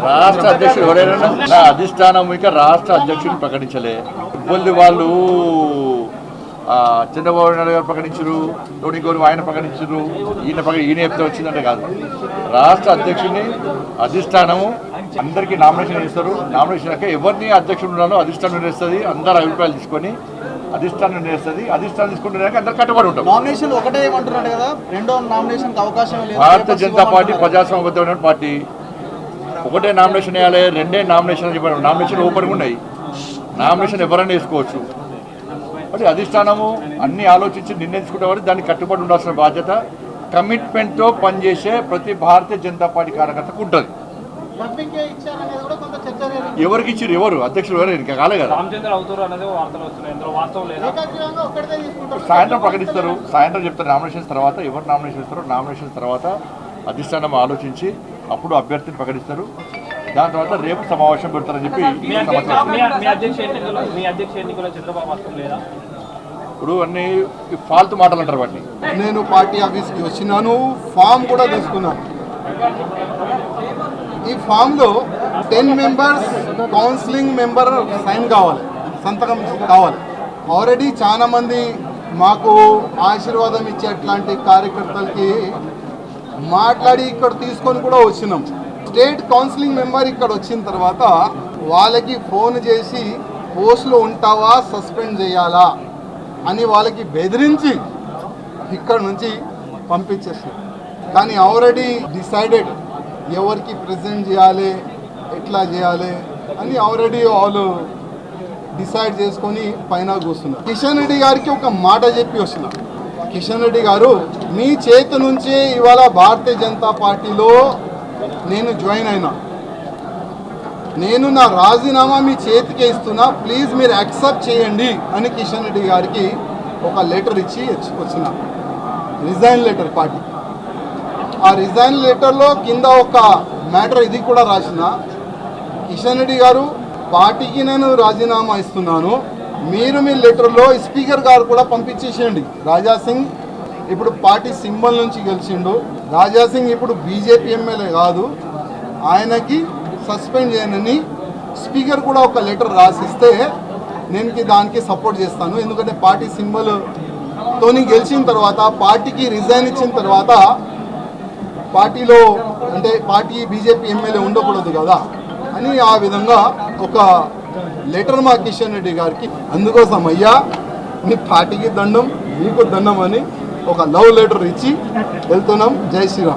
రాష్ట్ర అధ్యక్షుడు ఎవరైనా నా అధిష్టానం ఇక రాష్ట్ర అధ్యక్షుడిని ప్రకటించలే. ఇబ్బంది వాళ్ళు చంద్రబాబు నాయుడు గారు ప్రకటించరు, ఇంకోరు ఆయన ప్రకటించరు, ఈయన చెప్తే వచ్చిందంటే కాదు. రాష్ట్ర అధ్యక్షుడిని అధిష్టానము అందరికీ నామినేషన్ ఇస్తారు. నామినేషన్ అక్క ఎవరిని అధ్యక్షుడు ఉన్నారో అధిష్టానం నిర్ణయిస్తుంది. అందరు అభిప్రాయాలు తీసుకొని అధిష్టానం నిర్ణయిస్తుంది. అధిష్టానం తీసుకుంటే అందరు కట్టుబడి ఉంటాం. నామినేషన్ ఒకటే ఏమంటున్నాడు కదా, రెండో నామినేషన్ అవకాశం లేదు. Bharatiya Janata party ప్రజాస్వామ్యబద్ధమైన party. ఒకటే నామినేషన్ వేయాలి, రెండే నామినేషన్ అని చెప్పారు. నామినేషన్ ఓపెన్గా ఉన్నాయి. నామినేషన్ ఎవరైనా వేసుకోవచ్చు. మరి అధిష్టానము అన్ని ఆలోచించి నిర్ణయించుకుంటే వారు దానికి కట్టుబడి ఉండాల్సిన బాధ్యత కమిట్మెంట్తో పనిచేసే ప్రతి భారతీయ జనతా పార్టీ కార్యకర్తకు ఉంటుంది. ఎవరికి ఇచ్చారు? ఎవరు అధ్యక్షుడు? ఎవరు ఇంకా కాలే కదా. సాయంత్రం ప్రకటిస్తారు. సాయంత్రం చెప్తారు నామినేషన్స్ తర్వాత. ఎవరు నామినేషన్ ఇస్తారో నామినేషన్స్ తర్వాత అధిష్టానం ఆలోచించి అప్పుడు అభ్యర్థిని ప్రకటిస్తారు. దాని తర్వాత రేపు సమావేశం పెడతారని చెప్పి ఇప్పుడు అన్ని ఫాల్తు మాటలు అంటారు వాటిని. నేను పార్టీ ఆఫీస్కి వచ్చినాను, ఫామ్ కూడా తీసుకున్నాను. ఈ ఫామ్లో 10 మెంబర్స్ కౌన్సిలింగ్ మెంబర్ సైన్ కావాలి, సంతకం కావాలి. ఆల్రెడీ చాలా మంది మాకు ఆశీర్వాదం ఇచ్చేట్లాంటి కార్యకర్తలకి మాట్లాడి ఇక్కడ తీసుకొని కూడా వచ్చినాం. స్టేట్ కౌన్సిలింగ్ మెంబర్ ఇక్కడ వచ్చిన తర్వాత వాళ్ళకి ఫోన్ చేసి పోస్టులో ఉంటావా, సస్పెండ్ చేయాలా అని వాళ్ళకి బెదిరించి ఇక్కడ నుంచి పంపించేసారు. కానీ ఆల్రెడీ డిసైడెడ్ ఎవరికి ప్రెజెంట్ చేయాలి, ఎట్లా చేయాలి అని ఆల్రెడీ వాళ్ళు డిసైడ్ చేసుకొని పైన కూర్చున్నారు. కిషన్ రెడ్డి గారికి ఒక మాట చెప్పి వచ్చిన, కిషన్ రెడ్డి గారు మీ చేతి నుంచే ఇవాళ భారతీయ జనతా పార్టీలో నేను జాయిన్ అయినా, నేను నా రాజీనామా మీ చేతికే ఇస్తున్నా, ప్లీజ్ మీరు యాక్సెప్ట్ చేయండి అని కిషన్ రెడ్డి గారికి ఒక లెటర్ ఇచ్చి వచ్చిన, రిజైన్ లెటర్ పార్టీ. ఆ రిజైన్ లెటర్లో కింద ఒక మ్యాటర్ ఇది కూడా రాసిన, కిషన్ రెడ్డి గారు పార్టీకి నేను రాజీనామా ఇస్తున్నాను, మీరు మీ లెటర్లో స్పీకర్ గారు కూడా పంపించేసేయండి. రాజాసింగ్ ఇప్పుడు పార్టీ సింబల్ నుంచి గెలిచిండు. రాజాసింగ్ ఇప్పుడు బీజేపీ ఎమ్మెల్యే కాదు, ఆయనకి సస్పెండ్ చేయనని స్పీకర్ కూడా ఒక లెటర్ రాసిస్తే నేను దానికి సపోర్ట్ చేస్తాను. ఎందుకంటే పార్టీ సింబల్తోని గెలిచిన తర్వాత పార్టీకి రిజైన్ ఇచ్చిన తర్వాత పార్టీలో అంటే పార్టీ బీజేపీ ఎమ్మెల్యే ఉండకూడదు కదా అని ఆ విధంగా ఒక లెటర్ మా కిషన్ రెడ్డి గారికి. అందుకోసం అయ్యా మీ పార్టీకి దండం, మీకు దండం అని ఒక లవ్ లెటర్ ఇచ్చి వెళ్తున్నాం. జై శ్రీరామ్.